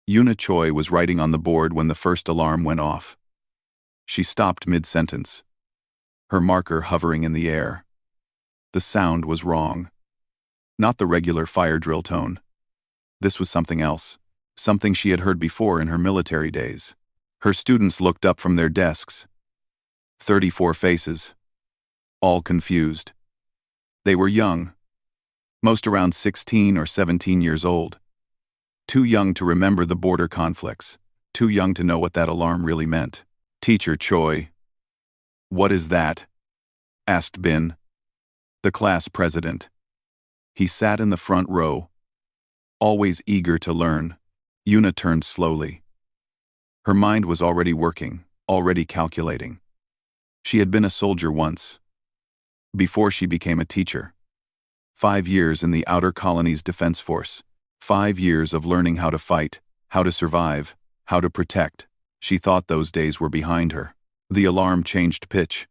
Yuna Choi was writing on the board when the first alarm went off. She stopped mid-sentence, her marker hovering in the air. The sound was wrong. Not the regular fire drill tone. This was something else, something she had heard before in her military days. Her students looked up from their desks. 34 faces, all confused. They were young, most around 16 or 17 years old. Too young to remember the border conflicts, too young to know what that alarm really meant. Teacher Choi. "What is that?" asked Bin, the class president. He sat in the front row, always eager to learn. Yuna turned slowly. Her mind was already working, already calculating. She had been a soldier once, before she became a teacher. 5 years in the Outer Colonies Defense Force. 5 years of learning how to fight, how to survive, how to protect. She thought those days were behind her. The alarm changed pitch.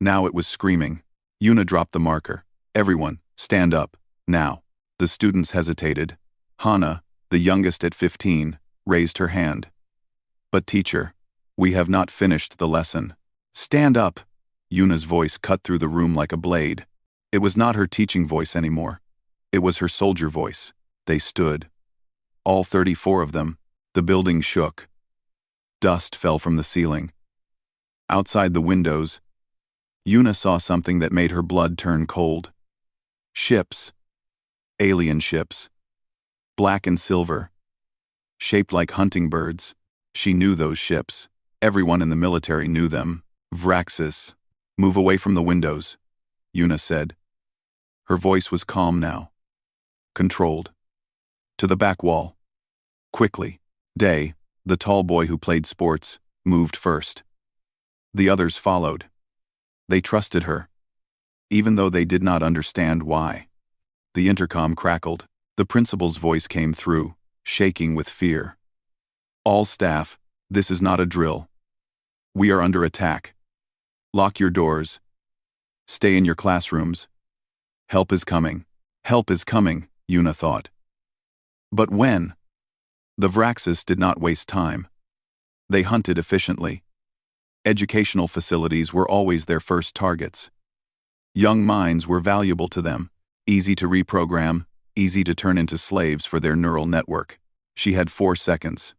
Now it was screaming. Yuna dropped the marker. "Everyone, stand up, now." The students hesitated. Hana, the youngest at 15, raised her hand. "But teacher, we have not finished the lesson." "Stand up!" Yuna's voice cut through the room like a blade. It was not her teaching voice anymore. It was her soldier voice. They stood. All 34 of them. The building shook. Dust fell from the ceiling. Outside the windows, Yuna saw something that made her blood turn cold. Ships. Alien ships. Black and silver. Shaped like hunting birds. She knew those ships. Everyone in the military knew them. Vraxis. "Move away from the windows," Yuna said. Her voice was calm now. Controlled. "To the back wall. Quickly." Day, the tall boy who played sports, moved first. The others followed. They trusted her, even though they did not understand why. The intercom crackled. The principal's voice came through, shaking with fear. "All staff, this is not a drill. We are under attack. Lock your doors. Stay in your classrooms. Help is coming. Help is coming," Yuna thought. But when? The Vraxis did not waste time. They hunted efficiently. Educational facilities were always their first targets. Young minds were valuable to them, easy to reprogram, easy to turn into slaves for their neural network. She had 4 seconds,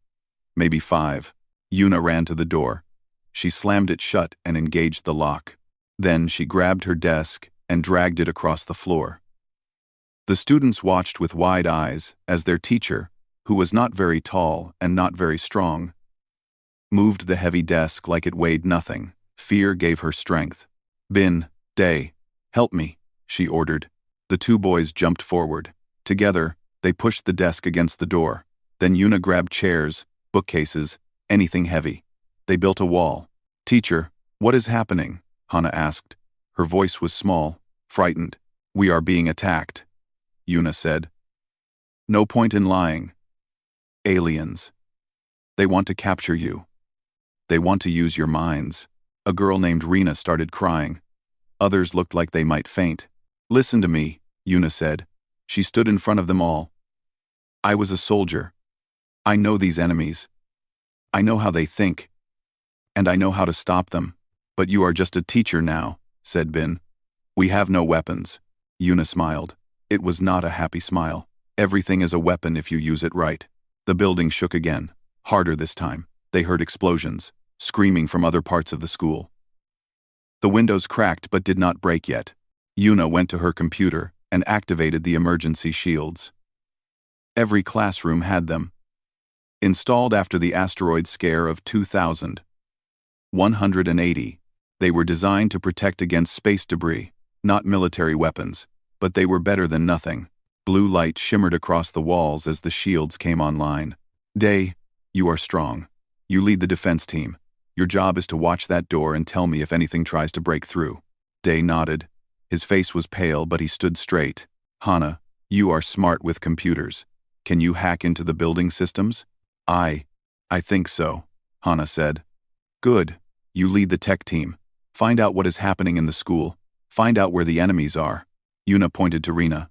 maybe 5. Yuna ran to the door. She slammed it shut and engaged the lock. Then she grabbed her desk and dragged it across the floor. The students watched with wide eyes as their teacher, who was not very tall and not very strong, moved the heavy desk like it weighed nothing. Fear gave her strength. "Bin, Day, help me," she ordered. The 2 boys jumped forward. Together, they pushed the desk against the door. Then Yuna grabbed chairs, bookcases, anything heavy. They built a wall. "Teacher, what is happening?" Hana asked. Her voice was small, frightened. "We are being attacked," Yuna said. "No point in lying. Aliens. They want to capture you. They want to use your minds." A girl named Rena started crying. Others looked like they might faint. "Listen to me," Yuna said. She stood in front of them all. "I was a soldier. I know these enemies. I know how they think. And I know how to stop them. But you are just a teacher now," said Bin. "We have no weapons." Yuna smiled. It was not a happy smile. Everything is a weapon if you use it right. The building shook again, harder this time. They heard explosions, screaming from other parts of the school. The windows cracked but did not break yet. Yuna went to her computer and activated the emergency shields. Every classroom had them. Installed after the asteroid scare of 2180, they were designed to protect against space debris, not military weapons, but they were better than nothing. Blue light shimmered across the walls as the shields came online. "Day, you are strong. You lead the defense team. Your job is to watch that door and tell me if anything tries to break through." Day nodded. His face was pale, but he stood straight. "Hana, you are smart with computers. Can you hack into the building systems?" I think so," Hana said. "Good. You lead the tech team. Find out what is happening in the school. Find out where the enemies are." Yuna pointed to Rena.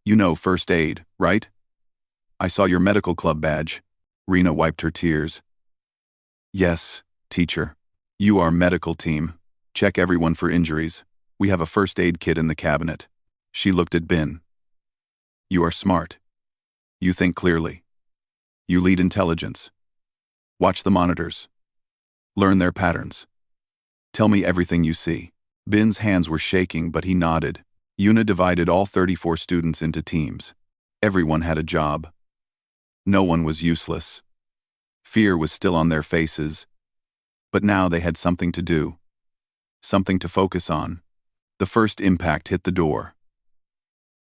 "You know first aid, right? I saw your medical club badge. Rena wiped her tears. Yes, teacher. You are medical team. Check everyone for injuries. We have a first aid kit in the cabinet. She looked at Bin. You are smart. You think clearly. You lead intelligence. Watch the monitors. Learn their patterns. Tell me everything you see. Bin's hands were shaking, but he nodded. Yuna divided all 34 students into teams. Everyone had a job. No one was useless. Fear was still on their faces, but now they had something to do. Something to focus on. The first impact hit the door.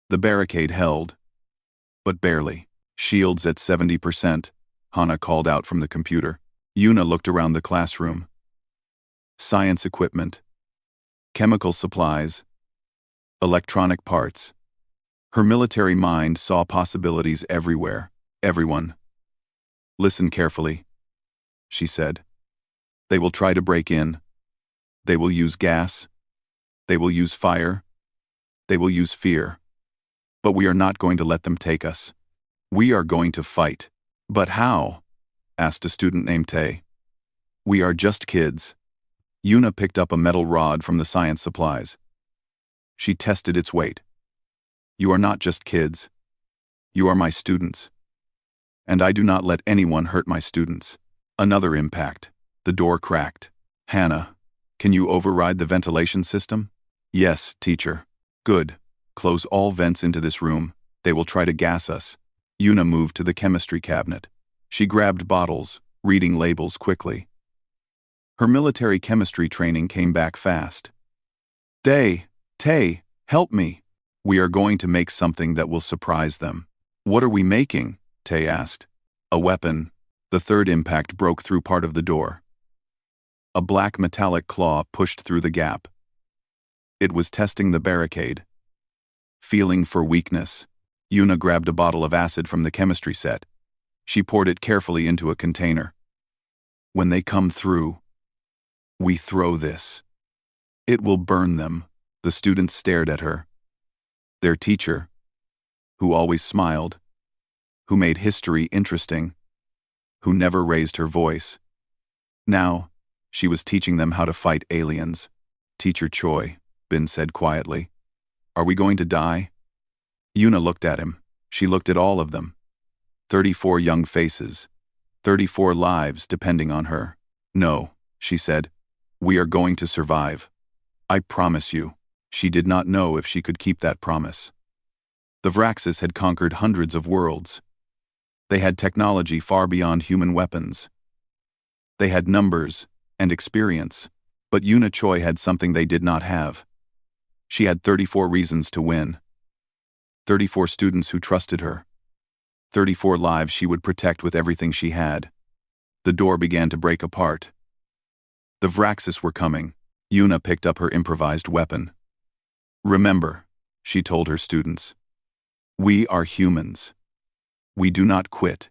The barricade held, but barely. Shields at 70%, Hana called out from the computer. Yuna looked around the classroom. Science equipment. Chemical supplies. Electronic parts. Her military mind saw possibilities everywhere. Everyone. Listen carefully, she said. They will try to break in. They will use gas. They will use fire. They will use fear. But we are not going to let them take us. We are going to fight. But how? Asked a student named Tay. We are just kids. Yuna picked up a metal rod from the science supplies. She tested its weight. You are not just kids. You are my students. And I do not let anyone hurt my students. Another impact. The door cracked. Hannah, can you override the ventilation system? Yes, teacher. Good. Close all vents into this room. They will try to gas us. Yuna moved to the chemistry cabinet. She grabbed bottles, reading labels quickly. Her military chemistry training came back fast. Tay, help me. We are going to make something that will surprise them. What are we making? Tay asked. A weapon. The third impact broke through part of the door. A black metallic claw pushed through the gap. It was testing the barricade. Feeling for weakness, Yuna grabbed a bottle of acid from the chemistry set. She poured it carefully into a container. When they come through, we throw this. It will burn them. The students stared at her. Their teacher, who always smiled, who made history interesting, who never raised her voice. Now, she was teaching them how to fight aliens. Teacher Choi, Bin said quietly. Are we going to die? Yuna looked at him. She looked at all of them. 34 young faces. 34 lives depending on her. No, she said. We are going to survive. I promise you. She did not know if she could keep that promise. The Vraxis had conquered hundreds of worlds. They had technology far beyond human weapons. They had numbers and experience, but Yuna Choi had something they did not have. She had 34 reasons to win. 34 students who trusted her. 34 lives she would protect with everything she had. The door began to break apart. The Vraxis were coming. Yuna picked up her improvised weapon. Remember, she told her students. We are humans. We do not quit.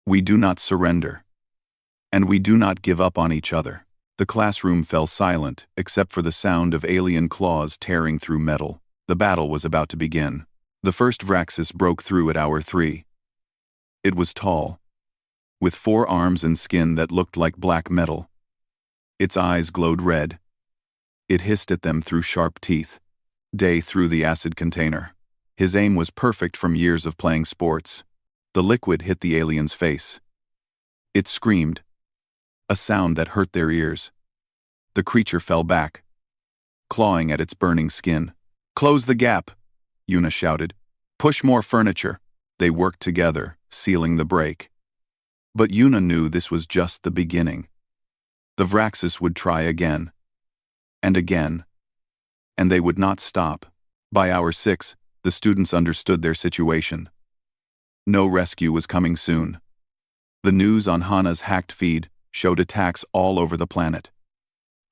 We do not surrender. And we do not give up on each other. The classroom fell silent, except for the sound of alien claws tearing through metal. The battle was about to begin. The first Vraxis broke through at hour 3. It was tall, with 4 arms and skin that looked like black metal. Its eyes glowed red. It hissed at them through sharp teeth. Day threw the acid container. His aim was perfect from years of playing sports. The liquid hit the alien's face. It screamed, a sound that hurt their ears. The creature fell back, clawing at its burning skin. Close the gap, Yuna shouted. Push more furniture. They worked together, sealing the break. But Yuna knew this was just the beginning. The Vraxis would try again. And again. And they would not stop. By hour 6, the students understood their situation. No rescue was coming soon. The news on Hana's hacked feed showed attacks all over the planet.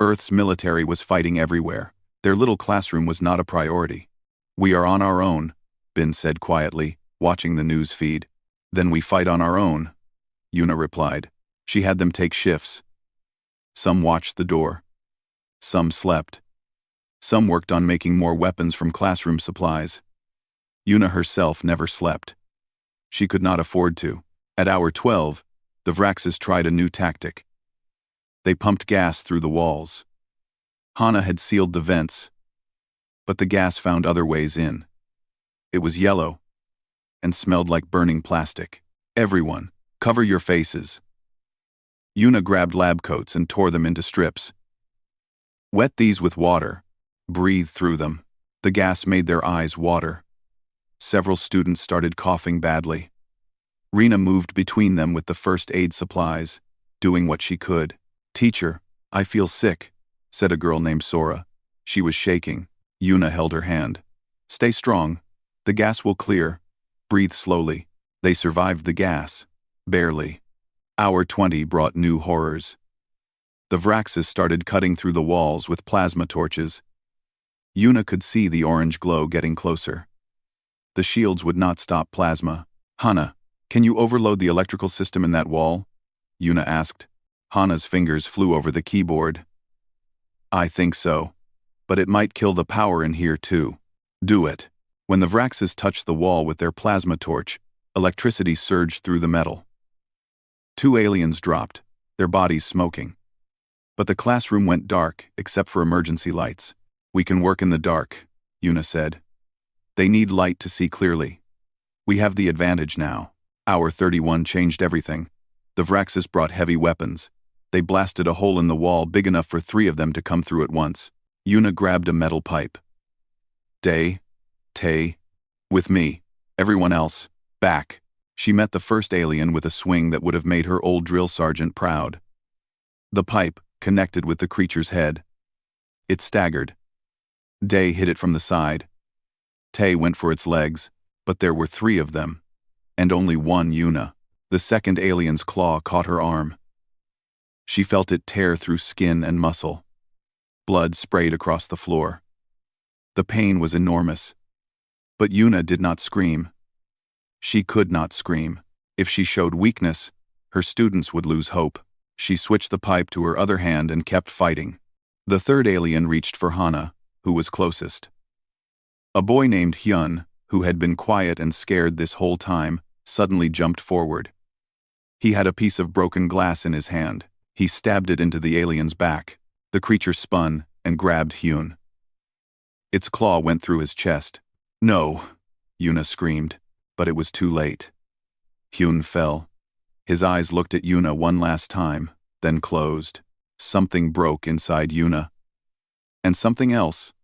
Earth's military was fighting everywhere. Their little classroom was not a priority. We are on our own, Bin said quietly, watching the news feed. Then we fight on our own, Yuna replied. She had them take shifts. Some watched the door. Some slept. Some worked on making more weapons from classroom supplies. Yuna herself never slept. She could not afford to. At hour 12, The Vraxes tried a new tactic. They pumped gas through the walls. Hana had sealed the vents, but the gas found other ways in. It was yellow and smelled like burning plastic. Everyone, cover your faces. Yuna grabbed lab coats and tore them into strips. Wet these with water. Breathe through them. The gas made their eyes water. Several students started coughing badly. Rena moved between them with the first aid supplies, doing what she could. "Teacher, I feel sick," said a girl named Sora. She was shaking. Yuna held her hand. "Stay strong. The gas will clear. Breathe slowly." They survived the gas. Barely. Hour 20 brought new horrors. The Vraxes started cutting through the walls with plasma torches. Yuna could see the orange glow getting closer. The shields would not stop plasma. "Hana, can you overload the electrical system in that wall?" Yuna asked. Hana's fingers flew over the keyboard. "I think so. But it might kill the power in here too." "Do it." When the Vraxes touched the wall with their plasma torch, electricity surged through the metal. 2 aliens dropped, their bodies smoking. But the classroom went dark, except for emergency lights. "We can work in the dark," Yuna said. "They need light to see clearly. We have the advantage now." Hour 31 changed everything. The Vraxes brought heavy weapons. They blasted a hole in the wall big enough for 3 of them to come through at once. Yuna grabbed a metal pipe. Tay, with me. Everyone else, back." She met the first alien with a swing that would have made her old drill sergeant proud. The pipe connected with the creature's head. It staggered. Day hit it from the side. Tay went for its legs, but there were 3 of them, and only one Yuna. The second alien's claw caught her arm. She felt it tear through skin and muscle. Blood sprayed across the floor. The pain was enormous. But Yuna did not scream. She could not scream. If she showed weakness, her students would lose hope. She switched the pipe to her other hand and kept fighting. The third alien reached for Hana, who was closest. A boy named Hyun, who had been quiet and scared this whole time, suddenly jumped forward. He had a piece of broken glass in his hand. He stabbed it into the alien's back. The creature spun and grabbed Hyun. Its claw went through his chest. "No," Yuna screamed, but it was too late. Hyun fell. His eyes looked at Yuna one last time, then closed. Something broke inside Yuna. And something else,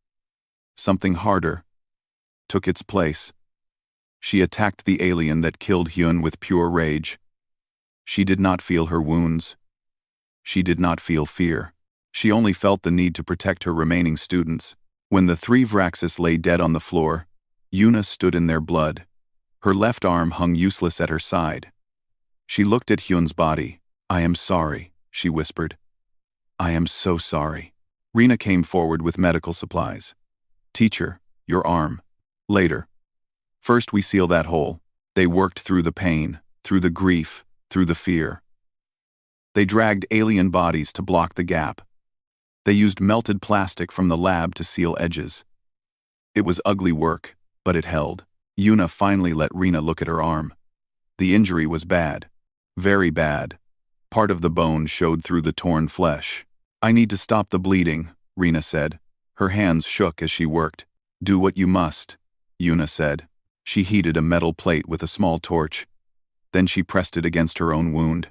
something harder, took its place. She attacked the alien that killed Hyun with pure rage. She did not feel her wounds. She did not feel fear. She only felt the need to protect her remaining students. When the 3 Vraxes lay dead on the floor, Yuna stood in their blood. Her left arm hung useless at her side. She looked at Hyun's body. "I am sorry," she whispered. "I am so sorry." Rena came forward with medical supplies. "Teacher, your arm. Later. First we seal that hole." They worked through the pain, through the grief, through the fear. They dragged alien bodies to block the gap. They used melted plastic from the lab to seal edges. It was ugly work, but it held. Yuna finally let Rena look at her arm. The injury was bad. Very bad. Part of the bone showed through the torn flesh. "I need to stop the bleeding," Rena said. Her hands shook as she worked. "Do what you must," Yuna said. She heated a metal plate with a small torch. Then she pressed it against her own wound.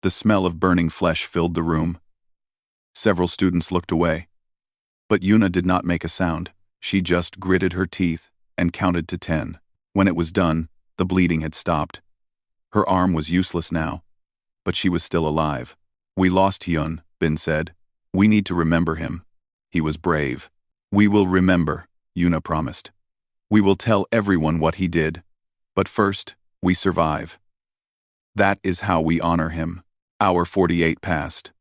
The smell of burning flesh filled the room. Several students looked away. But Yuna did not make a sound. She just gritted her teeth and counted to 10. When it was done, the bleeding had stopped. Her arm was useless now, but she was still alive. "We lost Hyun," Bin said. "We need to remember him. He was brave." "We will remember," Yuna promised. "We will tell everyone what he did. But first, we survive. That is how we honor him." Hour 48 passed.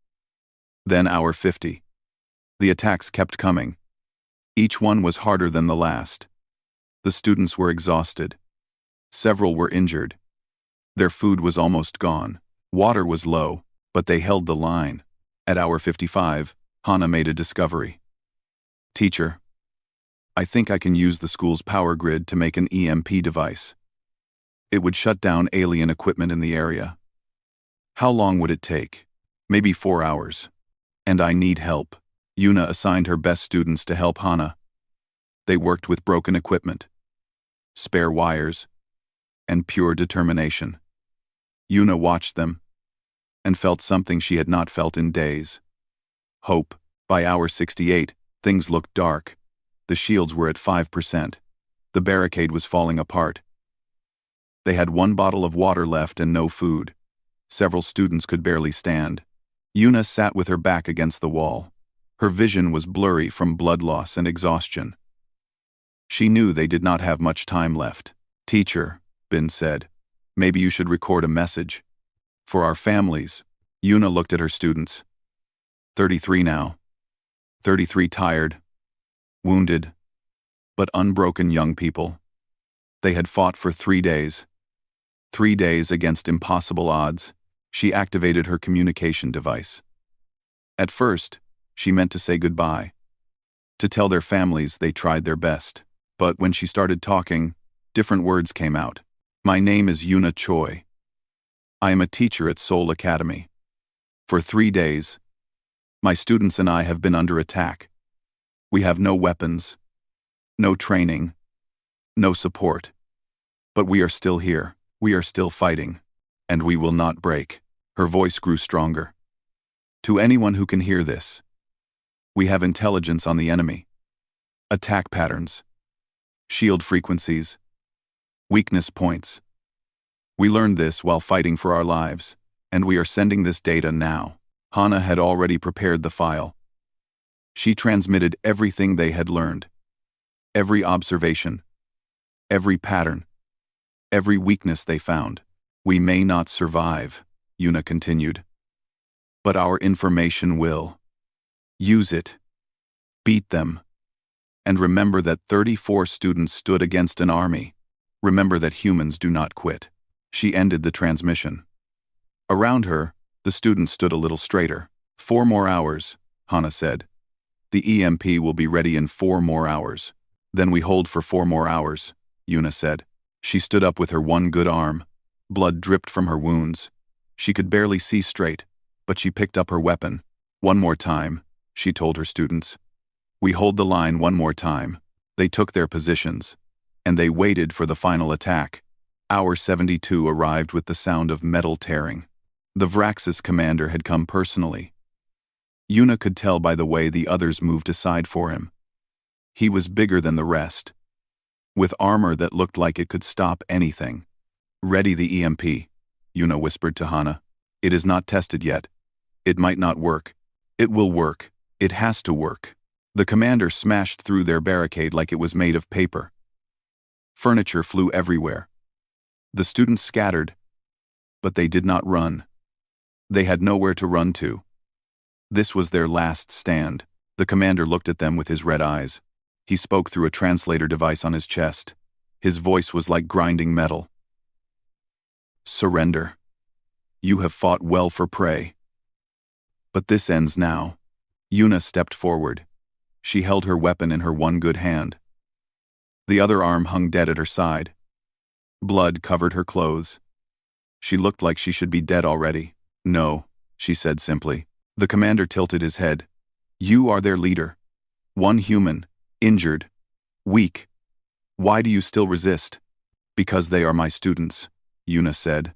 Then hour 50. The attacks kept coming. Each one was harder than the last. The students were exhausted. Several were injured. Their food was almost gone. Water was low, but they held the line. At hour 55, Hana made a discovery. "Teacher, I think I can use the school's power grid to make an EMP device. It would shut down alien equipment in the area. How long would it take? Maybe 4 hours. And I need help. Yuna assigned her best students to help Hana. They worked with broken equipment, spare wires, and pure determination. Yuna watched them and felt something she had not felt in days. Hope. By hour 68, things looked dark. The shields were at 5%. The barricade was falling apart. They had 1 bottle of water left and no food. Several students could barely stand. Yuna sat with her back against the wall. Her vision was blurry from blood loss and exhaustion. She knew they did not have much time left. "Teacher," Bin said, "maybe you should record a message. For our families." Yuna looked at her students. 33 now. 33 tired, wounded, but unbroken young people. They had fought for 3 days. 3 days against impossible odds. She activated her communication device. At first, she meant to say goodbye. To tell their families they tried their best. But when she started talking, different words came out. "My name is Yuna Choi. I am a teacher at Seoul Academy. For 3 days, my students and I have been under attack. We have no weapons, no training, no support. But we are still here. We are still fighting. And we will not break." Her voice grew stronger. "To anyone who can hear this, we have intelligence on the enemy. Attack patterns, shield frequencies, weakness points. We learned this while fighting for our lives, and we are sending this data now." Hana had already prepared the file. She transmitted everything they had learned. Every observation, every pattern, every weakness they found. "We may not survive," Yuna continued. "But our information will. Use it. Beat them. And remember that 34 students stood against an army. Remember that humans do not quit." She ended the transmission. Around her, the students stood a little straighter. 4 more hours, Hana said. "The EMP will be ready in 4 more hours. Then we hold for 4 more hours, Yuna said. She stood up with her one good arm. Blood dripped from her wounds. She could barely see straight, but she picked up her weapon. "One more time," she told her students. "We hold the line 1 more time." They took their positions, and they waited for the final attack. Hour 72 arrived with the sound of metal tearing. The Vraxis commander had come personally. Yuna could tell by the way the others moved aside for him. He was bigger than the rest, with armor that looked like it could stop anything. "Ready the EMP," Yuna whispered to Hana. "It is not tested yet. It might not work. It will work. It has to work." The commander smashed through their barricade like it was made of paper. Furniture flew everywhere. The students scattered, but they did not run. They had nowhere to run to. This was their last stand. The commander looked at them with his red eyes. He spoke through a translator device on his chest. His voice was like grinding metal. "Surrender. You have fought well for prey. But this ends now." Yuna stepped forward. She held her weapon in her one good hand. The other arm hung dead at her side. Blood covered her clothes. She looked like she should be dead already. "No," she said simply. The commander tilted his head. "You are their leader. One human, injured, weak. Why do you still resist?" "Because they are my students," Yuna said.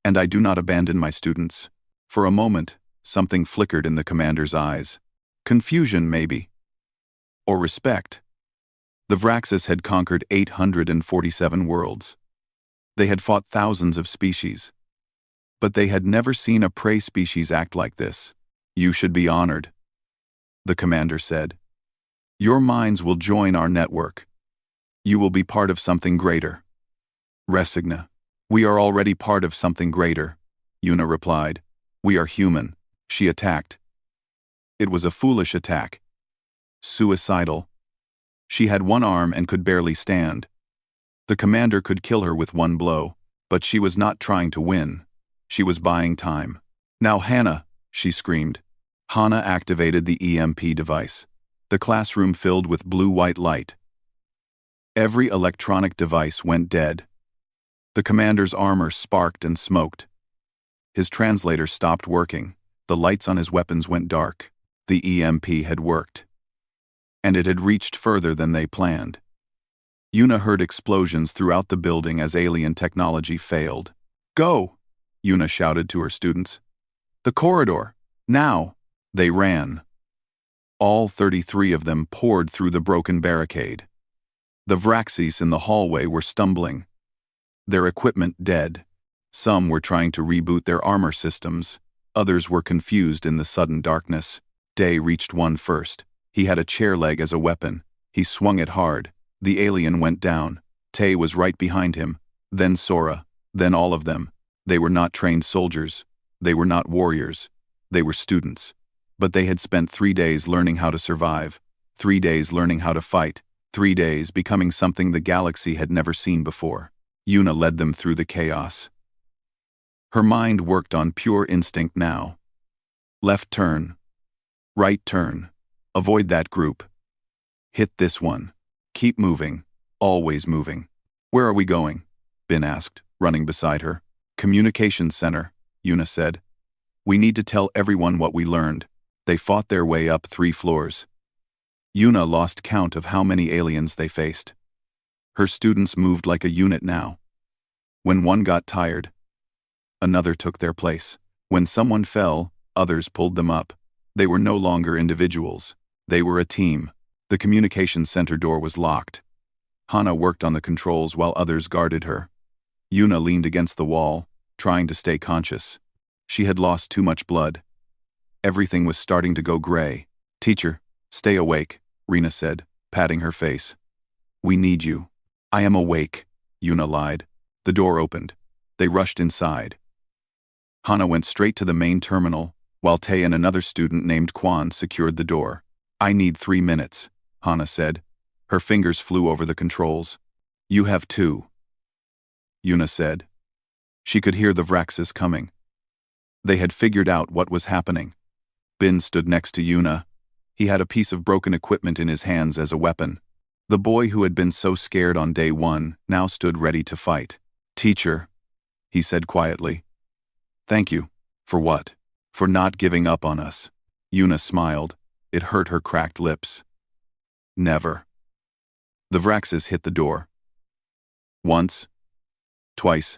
"And I do not abandon my students." For a moment, something flickered in the commander's eyes. Confusion, maybe. Or respect. The Vraxis had conquered 847 worlds. They had fought thousands of species. But they had never seen a prey species act like this. "You should be honored," the commander said. "Your minds will join our network. You will be part of something greater." "Resigna. We are already part of something greater," Yuna replied. "We are human." She attacked. It was a foolish attack. Suicidal. She had one arm and could barely stand. The commander could kill her with one blow, but she was not trying to win. She was buying time. "Now Hana," she screamed. Hana activated the EMP device. The classroom filled with blue-white light. Every electronic device went dead. The commander's armor sparked and smoked. His translator stopped working. The lights on his weapons went dark. The EMP had worked. And it had reached further than they planned. Yuna heard explosions throughout the building as alien technology failed. "Go!" Yuna shouted to her students. "The corridor! Now!" They ran. All 33 of them poured through the broken barricade. The Vraxis in the hallway were stumbling. Their equipment dead. Some were trying to reboot their armor systems. Others were confused in the sudden darkness. Day reached one first. He had a chair leg as a weapon. He swung it hard. The alien went down. Tay was right behind him. Then Sora. Then all of them. They were not trained soldiers. They were not warriors. They were students. But they had spent 3 days learning how to survive. 3 days learning how to fight. 3 days becoming something the galaxy had never seen before. Yuna led them through the chaos. Her mind worked on pure instinct now. Left turn. Right turn. Avoid that group. Hit this one. Keep moving. Always moving. "Where are we going?" Bin asked, running beside her. "Communications center," Yuna said. "We need to tell everyone what we learned." They fought their way up 3 floors. Yuna lost count of how many aliens they faced. Her students moved like a unit now. When one got tired, another took their place. When someone fell, others pulled them up. They were no longer individuals. They were a team. The communications center door was locked. Hana worked on the controls while others guarded her. Yuna leaned against the wall, trying to stay conscious. She had lost too much blood. Everything was starting to go gray. "Teacher, stay awake," Rena said, patting her face. "We need you." "I am awake," Yuna lied. The door opened. They rushed inside. Hana went straight to the main terminal, while Tay and another student named Quan secured the door. "I need 3 minutes," Hana said. Her fingers flew over the controls. "You have 2," Yuna said. She could hear the Vraxis coming. They had figured out what was happening. Bin stood next to Yuna. He had a piece of broken equipment in his hands as a weapon. The boy who had been so scared on day 1 now stood ready to fight. "Teacher," he said quietly. "Thank you." "For what?" "For not giving up on us." Yuna smiled. It hurt her cracked lips. "Never." The Vraxis hit the door. Once. Twice.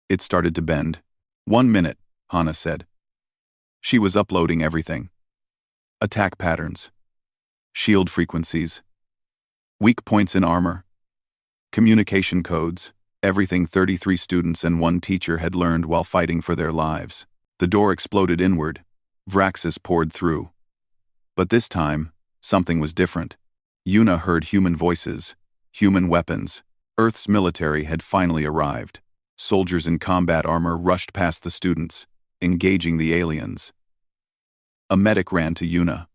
It started to bend. 1 minute, Hana said. She was uploading everything. Attack patterns. Shield frequencies. Weak points in armor. Communication codes. Everything 33 students and 1 teacher had learned while fighting for their lives. The door exploded inward. Vraxis poured through. But this time, something was different. Yuna heard human voices, human weapons. Earth's military had finally arrived. Soldiers in combat armor rushed past the students, engaging the aliens. A medic ran to Yuna.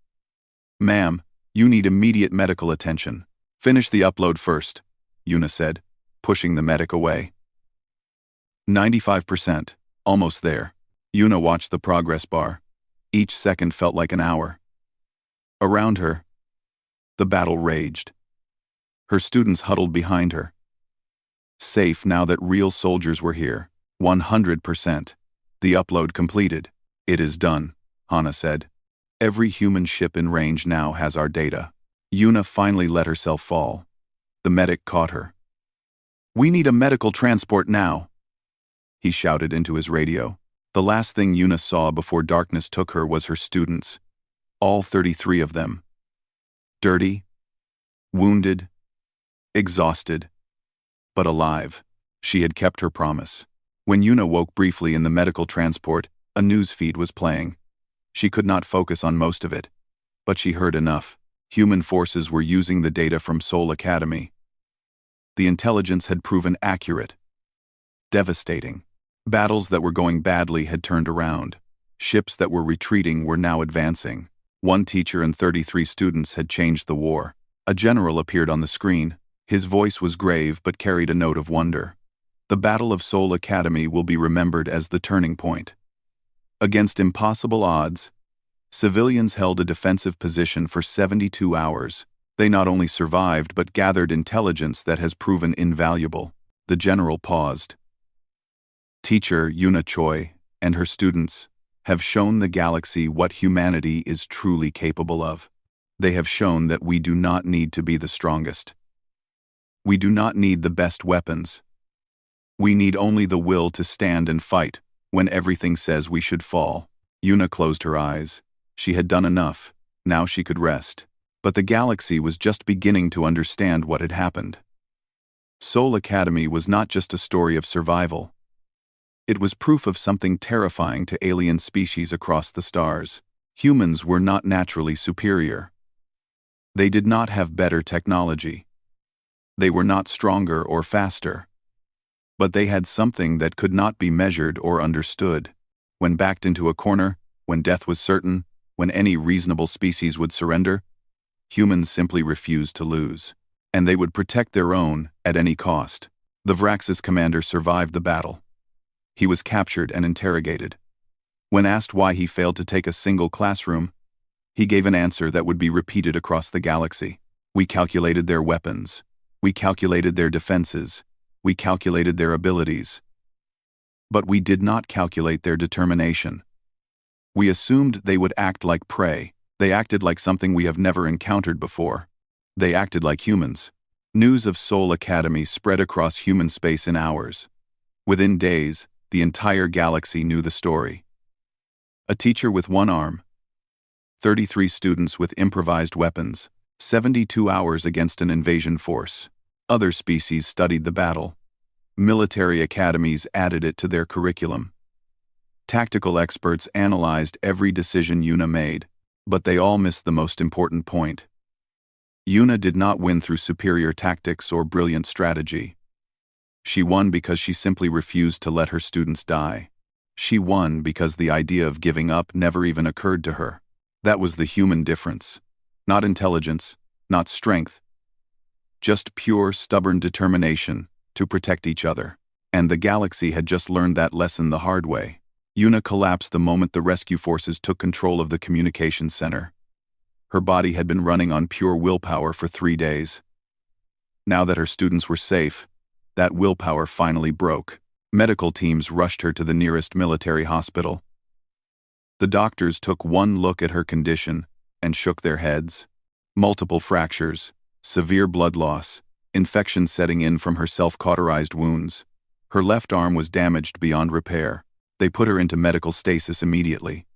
"Ma'am, you need immediate medical attention." "Finish the upload first," Yuna said, pushing the medic away. 95%, almost there. Yuna watched the progress bar. Each second felt like an hour. Around her, the battle raged. Her students huddled behind her. Safe now that real soldiers were here. 100%. The upload completed. "It is done," Hana said. "Every human ship in range now has our data." Yuna finally let herself fall. The medic caught her. "We need a medical transport now," he shouted into his radio. The last thing Yuna saw before darkness took her was her students. All 33 of them. Dirty, wounded, exhausted, but alive. She had kept her promise. When Yuna woke briefly in the medical transport, a news feed was playing. She could not focus on most of it, but she heard enough. Human forces were using the data from Seoul Academy. The intelligence had proven accurate. Devastating. Battles that were going badly had turned around. Ships that were retreating were now advancing. 1 teacher and 33 students had changed the war. A general appeared on the screen. His voice was grave but carried a note of wonder. "The Battle of Seoul Academy will be remembered as the turning point." Against impossible odds, civilians held a defensive position for 72 hours. They not only survived but gathered intelligence that has proven invaluable. The general paused. "Teacher Yuna Choi, and her students have shown the galaxy what humanity is truly capable of. They have shown that we do not need to be the strongest. We do not need the best weapons. We need only the will to stand and fight when everything says we should fall. Yuna closed her eyes. She had done enough. Now she could rest. But the galaxy was just beginning to understand what had happened. Soul Academy was not just a story of survival. It was proof of something terrifying to alien species across the stars. Humans were not naturally superior. They did not have better technology. They were not stronger or faster. But they had something that could not be measured or understood. When backed into a corner, when death was certain, when any reasonable species would surrender, humans simply refused to lose. And they would protect their own at any cost. The Vraxis commander survived the battle. He was captured and interrogated. When asked why he failed to take a single classroom, he gave an answer that would be repeated across the galaxy. We calculated their weapons. We calculated their defenses. We calculated their abilities. But we did not calculate their determination. We assumed they would act like prey. They acted like something we have never encountered before. They acted like humans. News of Soul Academy spread across human space in hours. Within days, the entire galaxy knew the story. A teacher with one arm, 33 students with improvised weapons, 72 hours against an invasion force. Other species studied the battle. Military academies added it to their curriculum. Tactical experts analyzed every decision Yuna made, but they all missed the most important point. Yuna did not win through superior tactics or brilliant strategy. She won because she simply refused to let her students die. She won because the idea of giving up never even occurred to her. That was the human difference. Not intelligence, not strength. Just pure, stubborn determination to protect each other. And the galaxy had just learned that lesson the hard way. Yuna collapsed the moment the rescue forces took control of the communications center. Her body had been running on pure willpower for 3 days. Now that her students were safe, that willpower finally broke. Medical teams rushed her to the nearest military hospital. The doctors took one look at her condition and shook their heads. Multiple fractures, severe blood loss, infection setting in from her self-cauterized wounds. Her left arm was damaged beyond repair. They put her into medical stasis immediately.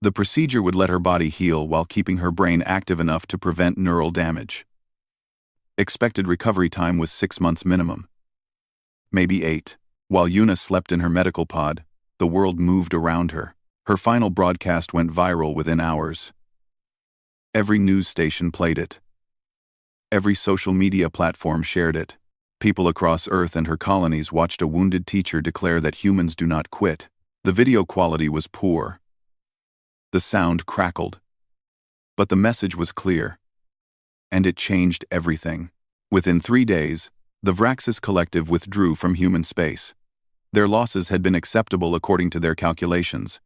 The procedure would let her body heal while keeping her brain active enough to prevent neural damage. Expected recovery time was 6 months minimum. Maybe 8. While Yuna slept in her medical pod, the world moved around her. Her final broadcast went viral within hours. Every news station played it. Every social media platform shared it. People across Earth and her colonies watched a wounded teacher declare that humans do not quit. The video quality was poor. The sound crackled. But the message was clear. And it changed everything. Within 3 days, the Vraxis collective withdrew from human space. Their losses had been acceptable according to their calculations.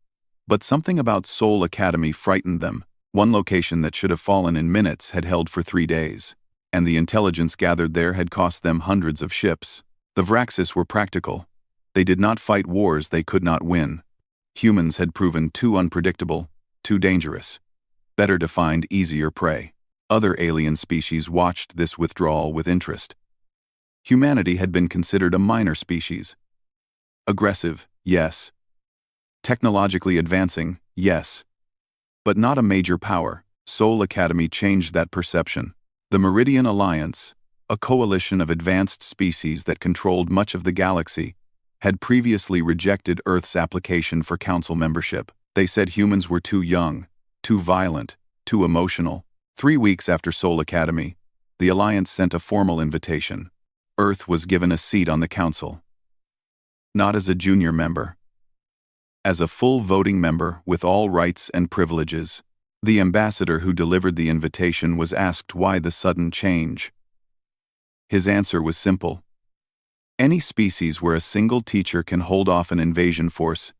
But something about Soul Academy frightened them. One location that should have fallen in minutes had held for 3 days. And the intelligence gathered there had cost them hundreds of ships. The Vraxis were practical. They did not fight wars they could not win. Humans had proven too unpredictable, too dangerous. Better to find easier prey. Other alien species watched this withdrawal with interest. Humanity had been considered a minor species. Aggressive, yes. Technologically advancing, yes. But not a major power. Soul Academy changed that perception. The Meridian Alliance, a coalition of advanced species that controlled much of the galaxy, had previously rejected Earth's application for council membership. They said humans were too young, too violent, too emotional. 3 weeks after Soul Academy, the Alliance sent a formal invitation. Earth was given a seat on the council. Not as a junior member. As a full voting member with all rights and privileges. The ambassador who delivered the invitation was asked why the sudden change. His answer was simple. Any species where a single teacher can hold off an invasion force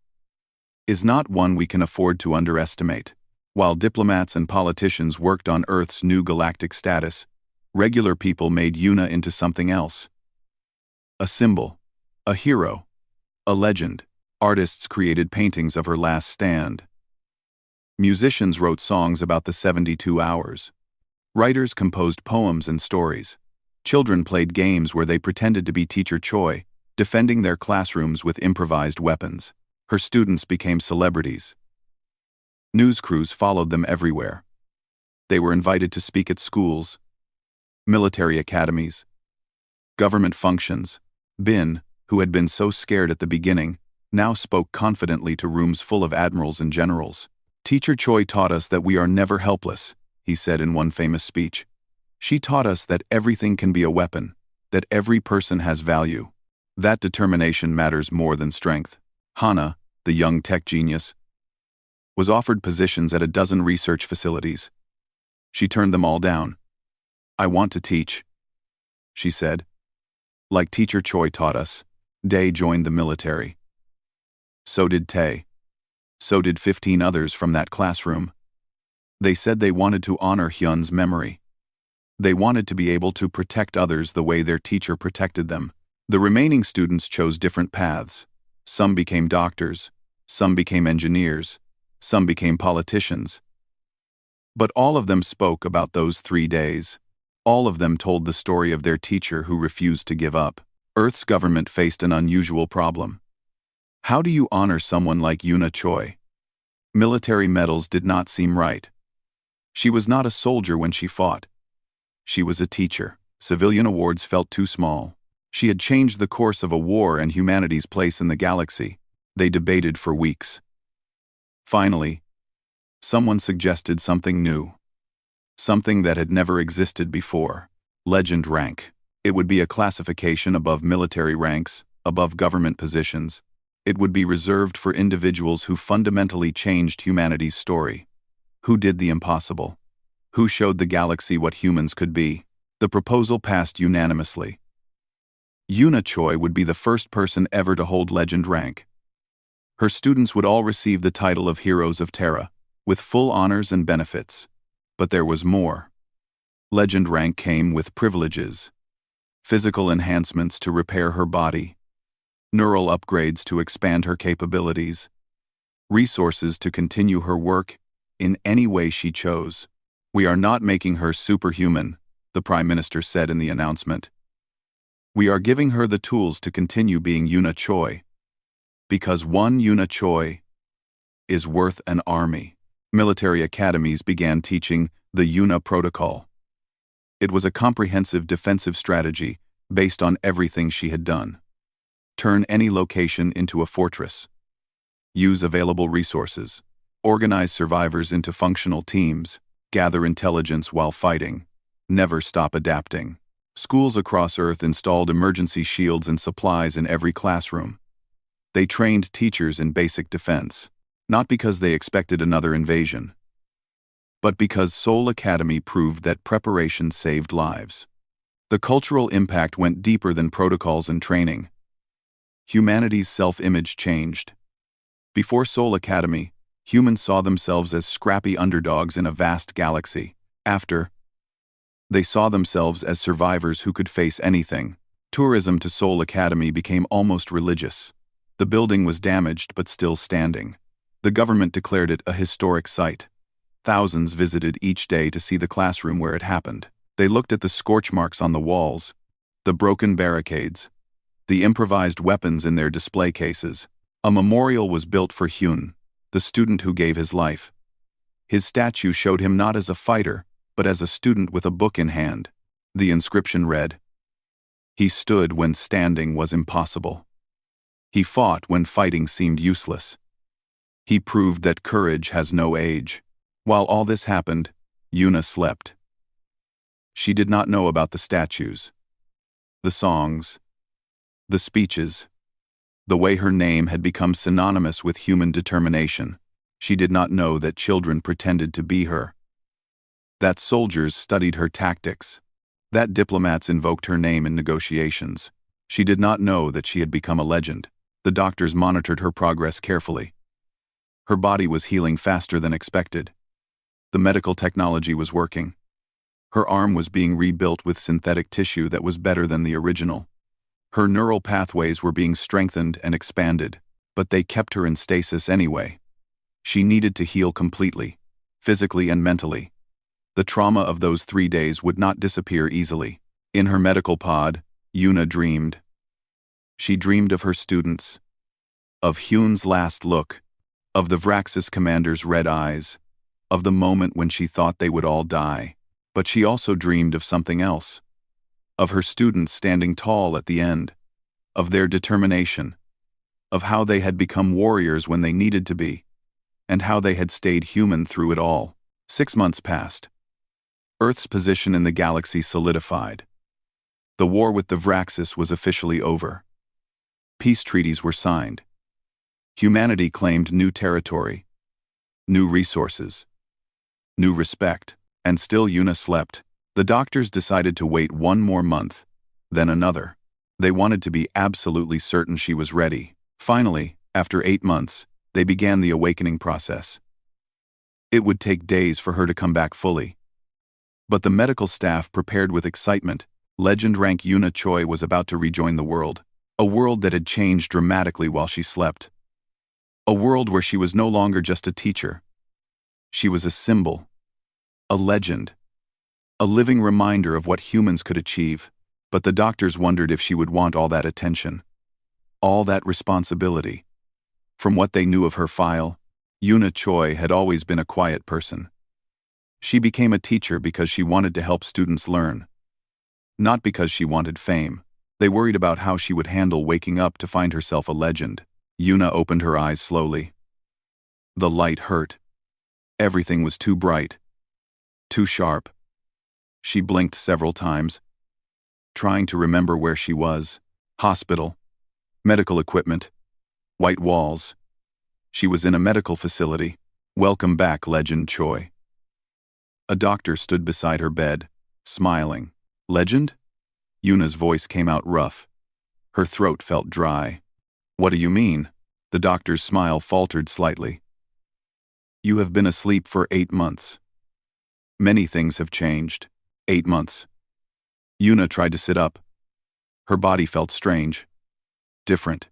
is not one we can afford to underestimate. While diplomats and politicians worked on Earth's new galactic status, regular people made Yuna into something else. A symbol, a hero, a legend. Artists created paintings of her last stand. Musicians wrote songs about the 72 hours. Writers composed poems and stories. Children played games where they pretended to be Teacher Choi, defending their classrooms with improvised weapons. Her students became celebrities. News crews followed them everywhere. They were invited to speak at schools, military academies, government functions. Bin, who had been so scared at the beginning, now spoke confidently to rooms full of admirals and generals. Teacher Choi taught us that we are never helpless, he said in one famous speech. She taught us that everything can be a weapon, that every person has value. That determination matters more than strength. Hana, the young tech genius, was offered positions at a dozen research facilities. She turned them all down. I want to teach, she said. Like Teacher Choi taught us, Dae joined the military. So did Tae. So did 15 others from that classroom. They said they wanted to honor Hyun's memory. They wanted to be able to protect others the way their teacher protected them. The remaining students chose different paths. Some became doctors, some became engineers, some became politicians. But all of them spoke about those 3 days. All of them told the story of their teacher who refused to give up. Earth's government faced an unusual problem. How do you honor someone like Yuna Choi? Military medals did not seem right. She was not a soldier when she fought. She was a teacher. Civilian awards felt too small. She had changed the course of a war and humanity's place in the galaxy. They debated for weeks. Finally, someone suggested something new. Something that had never existed before. Legend rank. It would be a classification above military ranks, above government positions. It would be reserved for individuals who fundamentally changed humanity's story. Who did the impossible? Who showed the galaxy what humans could be? The proposal passed unanimously. Yuna Choi would be the first person ever to hold legend rank. Her students would all receive the title of Heroes of Terra, with full honors and benefits. But there was more. Legend rank came with privileges. Physical enhancements to repair her body. Neural upgrades to expand her capabilities. Resources to continue her work in any way she chose. We are not making her superhuman, the Prime Minister said in the announcement. We are giving her the tools to continue being Yuna Choi. Because one Yuna Choi is worth an army. Military academies began teaching the Yuna Protocol. It was a comprehensive defensive strategy based on everything she had done. Turn any location into a fortress. Use available resources. Organize survivors into functional teams. Gather intelligence while fighting. Never stop adapting. Schools across Earth installed emergency shields and supplies in every classroom. They trained teachers in basic defense, not because they expected another invasion, but because Seoul Academy proved that preparation saved lives. The cultural impact went deeper than protocols and training. Humanity's self-image changed. Before Seoul Academy, humans saw themselves as scrappy underdogs in a vast galaxy. After, they saw themselves as survivors who could face anything. Tourism to Seoul Academy became almost religious. The building was damaged but still standing. The government declared it a historic site. Thousands visited each day to see the classroom where it happened. They looked at the scorch marks on the walls, the broken barricades, the improvised weapons in their display cases. A memorial was built for Hyun, the student who gave his life. His statue showed him not as a fighter, but as a student with a book in hand. The inscription read, "He stood when standing was impossible. He fought when fighting seemed useless. He proved that courage has no age." While all this happened, Yuna slept. She did not know about the statues, the songs, the speeches, the way her name had become synonymous with human determination. She did not know that children pretended to be her, that soldiers studied her tactics, that diplomats invoked her name in negotiations. She did not know that she had become a legend. The doctors monitored her progress carefully. Her body was healing faster than expected. The medical technology was working. Her arm was being rebuilt with synthetic tissue that was better than the original. Her neural pathways were being strengthened and expanded. But they kept her in stasis anyway. She needed to heal completely, physically and mentally. The trauma of those 3 days would not disappear easily. In her medical pod, Yuna dreamed. She dreamed of her students, of Hyun's last look, of the Vraxis commander's red eyes, of the moment when she thought they would all die. But she also dreamed of something else, of her students standing tall at the end, of their determination, of how they had become warriors when they needed to be, and how they had stayed human through it all. 6 months passed. Earth's position in the galaxy solidified. The war with the Vraxis was officially over. Peace treaties were signed. Humanity claimed new territory, new resources, new respect, and still Yuna slept. The doctors decided to wait 1 more month, then another. They wanted to be absolutely certain she was ready. Finally, after 8 months, they began the awakening process. It would take days for her to come back fully. But the medical staff prepared with excitement. Legend rank Yuna Choi was about to rejoin the world, a world that had changed dramatically while she slept. A world where she was no longer just a teacher. She was a symbol, a legend, a living reminder of what humans could achieve. But the doctors wondered if she would want all that attention, all that responsibility. From what they knew of her file, Yuna Choi had always been a quiet person. She became a teacher because she wanted to help students learn, not because she wanted fame. They worried about how she would handle waking up to find herself a legend. Yuna opened her eyes slowly. The light hurt. Everything was too bright, too sharp. She blinked several times, trying to remember where she was. Hospital, medical equipment, white walls. She was in a medical facility. Welcome back, Legend Choi. A doctor stood beside her bed, smiling. Legend? Yuna's voice came out rough. Her throat felt dry. What do you mean? The doctor's smile faltered slightly. You have been asleep for 8 months. Many things have changed. 8 months. Yuna tried to sit up. Her body felt strange, different.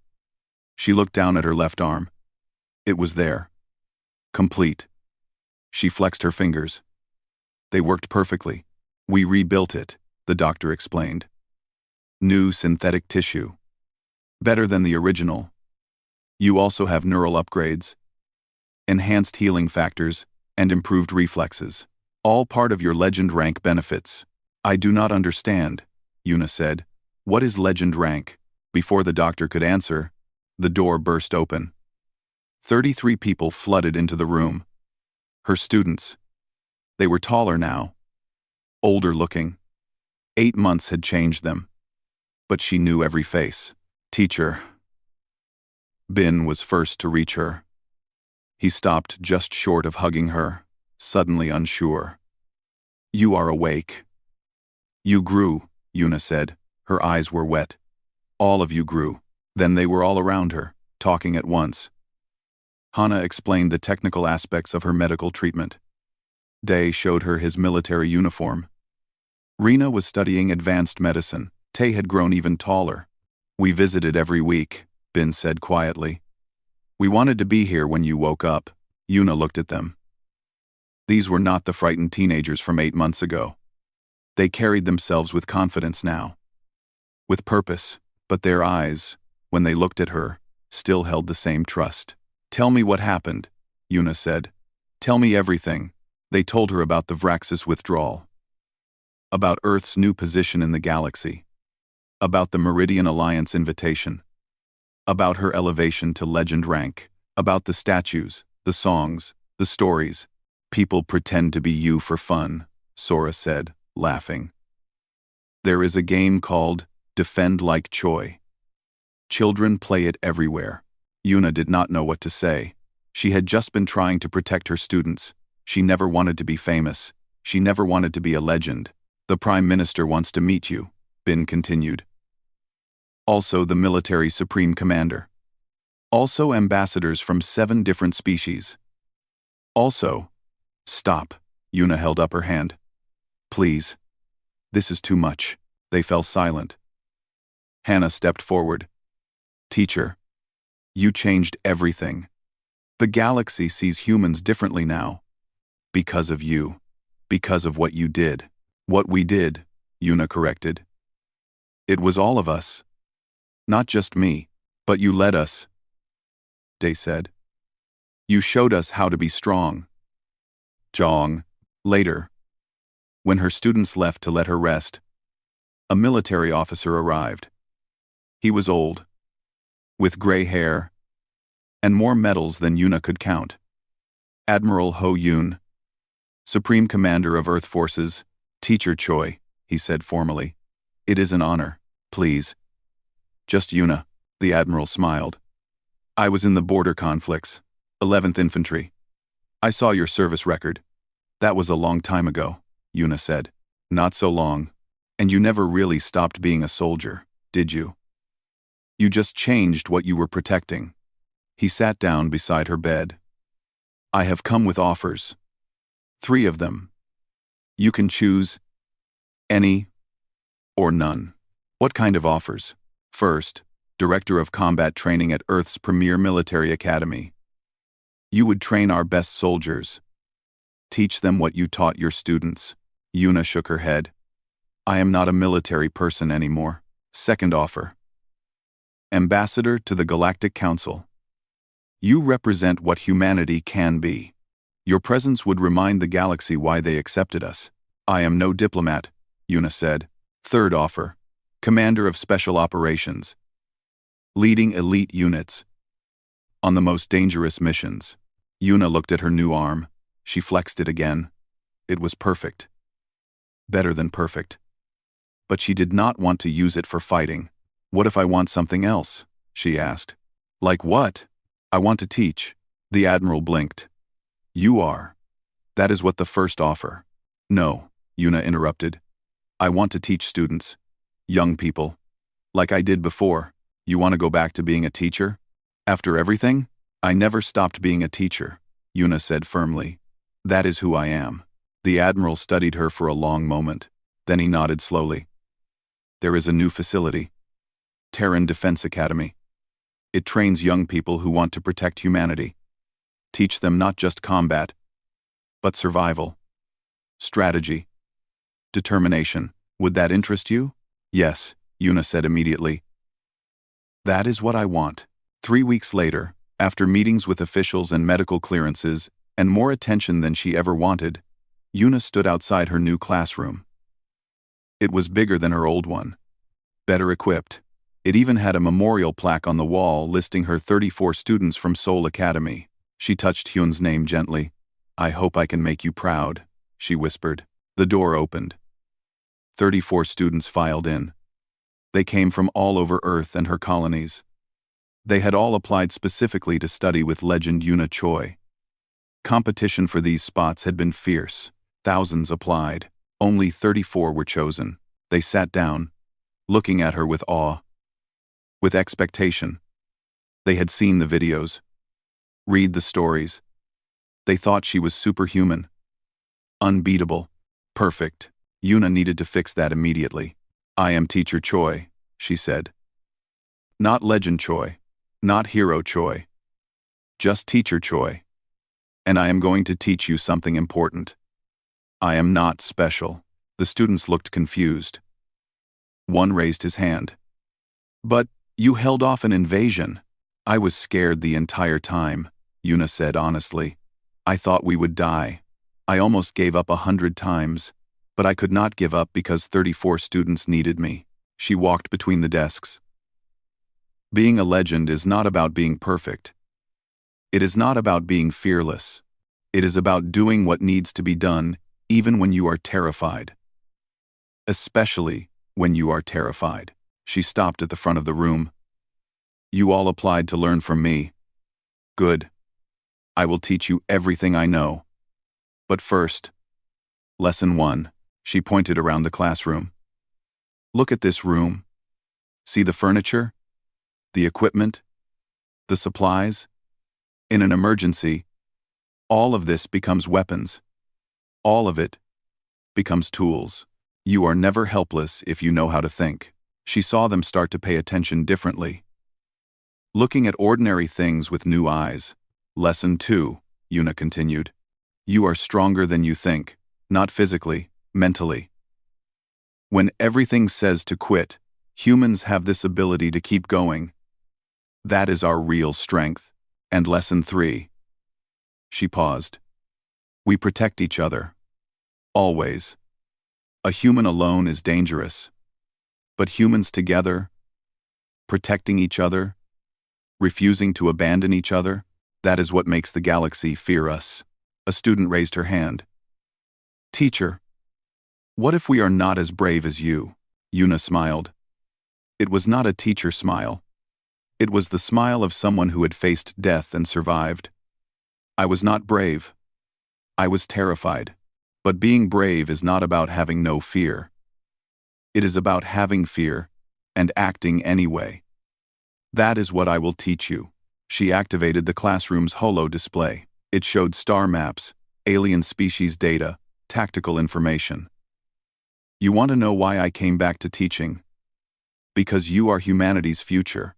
She looked down at her left arm. It was there. Complete. She flexed her fingers. They worked perfectly. We rebuilt it, the doctor explained. New synthetic tissue. Better than the original. You also have neural upgrades, enhanced healing factors, and improved reflexes. All part of your legend rank benefits. I do not understand, Yuna said. What is legend rank? Before the doctor could answer, the door burst open. 33 people flooded into the room. Her students. They were taller now, older looking. 8 months had changed them. But she knew every face. Teacher. Bin was first to reach her. He stopped just short of hugging her, suddenly unsure. You are awake. You grew, Yuna said. Her eyes were wet. All of you grew. Then they were all around her, talking at once. Hana explained the technical aspects of her medical treatment. Day showed her his military uniform. Rena was studying advanced medicine. Tay had grown even taller. We visited every week, Bin said quietly. We wanted to be here when you woke up. Yuna looked at them. These were not the frightened teenagers from 8 months ago. They carried themselves with confidence now, with purpose, but their eyes, when they looked at her, still held the same trust. Tell me what happened, Yuna said. Tell me everything. They told her about the Vraxis withdrawal, about Earth's new position in the galaxy, about the Meridian Alliance invitation, about her elevation to legend rank, about the statues, the songs, the stories. People pretend to be you for fun, Sora said, laughing. There is a game called Defend Like Choi. Children play it everywhere. Yuna did not know what to say. She had just been trying to protect her students. She never wanted to be famous. She never wanted to be a legend. The Prime Minister wants to meet you, Bin continued. Also the military supreme commander. Also ambassadors from 7 different species. Also, stop, Yuna held up her hand. Please. This is too much. They fell silent. Hannah stepped forward. Teacher. You changed everything. The galaxy sees humans differently now. Because of you. Because of what you did. What we did, Yuna corrected. It was all of us. Not just me, but you led us, Day said. You showed us how to be strong. Jong. Later, when her students left to let her rest, a military officer arrived. He was old, with gray hair, and more medals than Yuna could count. Admiral Ho Yoon, Supreme Commander of Earth Forces, Teacher Choi, he said formally. It is an honor, please. Just Yuna, the Admiral smiled. I was in the border conflicts, 11th Infantry. I saw your service record. That was a long time ago, Yuna said. Not so long. And you never really stopped being a soldier, did you? You just changed what you were protecting. He sat down beside her bed. I have come with offers. 3 of them. You can choose any or none. What kind of offers? First, Director of Combat Training at Earth's premier military academy. You would train our best soldiers. Teach them what you taught your students. Yuna shook her head. I am not a military person anymore. Second offer. Ambassador to the Galactic Council. You represent what humanity can be. Your presence would remind the galaxy why they accepted us. I am no diplomat, Yuna said. Third offer. Commander of Special Operations. Leading elite units. On the most dangerous missions. Yuna looked at her new arm. She flexed it again. It was perfect. Better than perfect. But she did not want to use it for fighting. What if I want something else? She asked. Like what? I want to teach. The Admiral blinked. You are. That is what the first offer. No, Yuna interrupted. I want to teach students. Young people. Like I did before. You want to go back to being a teacher? After everything? I never stopped being a teacher, Yuna said firmly. That is who I am. The Admiral studied her for a long moment. Then he nodded slowly. There is a new facility. Terran Defense Academy. It trains young people who want to protect humanity. Teach them not just combat, but survival, strategy, determination. Would that interest you? Yes, Yuna said immediately. That is what I want. 3 weeks later, after meetings with officials and medical clearances, and more attention than she ever wanted, Yuna stood outside her new classroom. It was bigger than her old one, better equipped. It even had a memorial plaque on the wall listing her 34 students from Seoul Academy. She touched Hyun's name gently. I hope I can make you proud, she whispered. The door opened. 34 students filed in. They came from all over Earth and her colonies. They had all applied specifically to study with legend Yuna Choi. Competition for these spots had been fierce. Thousands applied. Only 34 were chosen. They sat down, looking at her with awe, with expectation. They had seen the videos, read the stories. They thought she was superhuman, unbeatable, perfect. Yuna needed to fix that immediately. I am Teacher Choi, she said. Not Legend Choi, not Hero Choi. Just Teacher Choi. And I am going to teach you something important. I am not special. The students looked confused. One raised his hand. But you held off an invasion. I was scared the entire time, Yuna said honestly. I thought we would die. I almost gave up 100 times, but I could not give up because 34 students needed me. She walked between the desks. Being a legend is not about being perfect. It is not about being fearless. It is about doing what needs to be done, even when you are terrified. Especially when you are terrified. She stopped at the front of the room. You all applied to learn from me. Good. I will teach you everything I know. But first, Lesson 1. She pointed around the classroom. Look at this room. See the furniture? The equipment? The supplies? In an emergency, all of this becomes weapons. All of it becomes tools. You are never helpless if you know how to think. She saw them start to pay attention differently. Looking at ordinary things with new eyes. Lesson 2, Yuna continued. You are stronger than you think, not physically, mentally. When everything says to quit, humans have this ability to keep going. That is our real strength. And lesson 3. She paused. We protect each other. Always. A human alone is dangerous. But humans together, protecting each other, refusing to abandon each other, that is what makes the galaxy fear us. A student raised her hand. Teacher, what if we are not as brave as you? Yuna smiled. It was not a teacher smile. It was the smile of someone who had faced death and survived. I was not brave. I was terrified. But being brave is not about having no fear. It is about having fear and acting anyway. That is what I will teach you. She activated the classroom's holo display. It showed star maps, alien species data, tactical information. You want to know why I came back to teaching? Because you are humanity's future.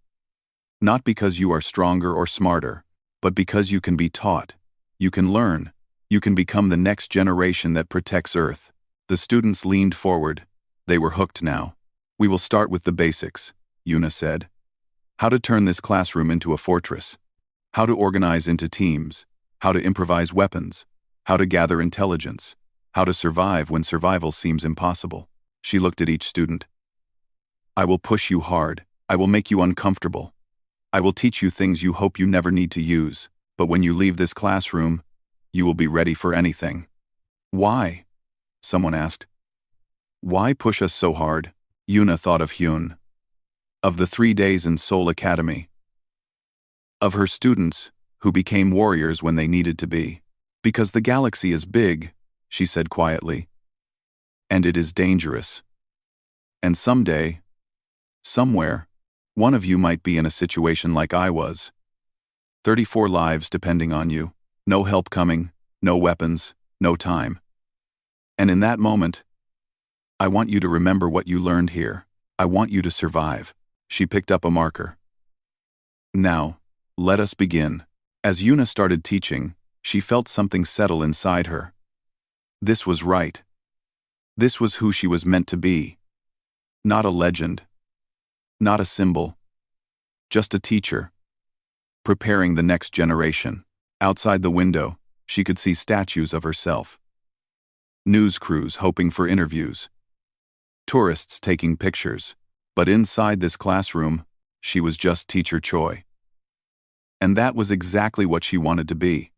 Not because you are stronger or smarter, but because you can be taught. You can learn. You can become the next generation that protects Earth. The students leaned forward. They were hooked now. We will start with the basics, Yuna said. How to turn this classroom into a fortress. How to organize into teams. How to improvise weapons. How to gather intelligence. How to survive when survival seems impossible. She looked at each student. I will push you hard. I will make you uncomfortable. I will teach you things you hope you never need to use, but when you leave this classroom, you will be ready for anything. Why? Someone asked. Why push us so hard? Yuna thought of Hyun. Of the 3 days in Seoul Academy. Of her students, who became warriors when they needed to be. Because the galaxy is big, she said quietly. And it is dangerous. And someday, somewhere, one of you might be in a situation like I was. 34 lives depending on you. No help coming, no weapons, no time. And in that moment, I want you to remember what you learned here. I want you to survive. She picked up a marker. Now, let us begin. As Yuna started teaching, she felt something settle inside her. This was right. This was who she was meant to be. Not a legend. Not a symbol. Just a teacher. Preparing the next generation. Outside the window, she could see statues of herself. News crews hoping for interviews. Tourists taking pictures. But inside this classroom, she was just Teacher Choi. And that was exactly what she wanted to be.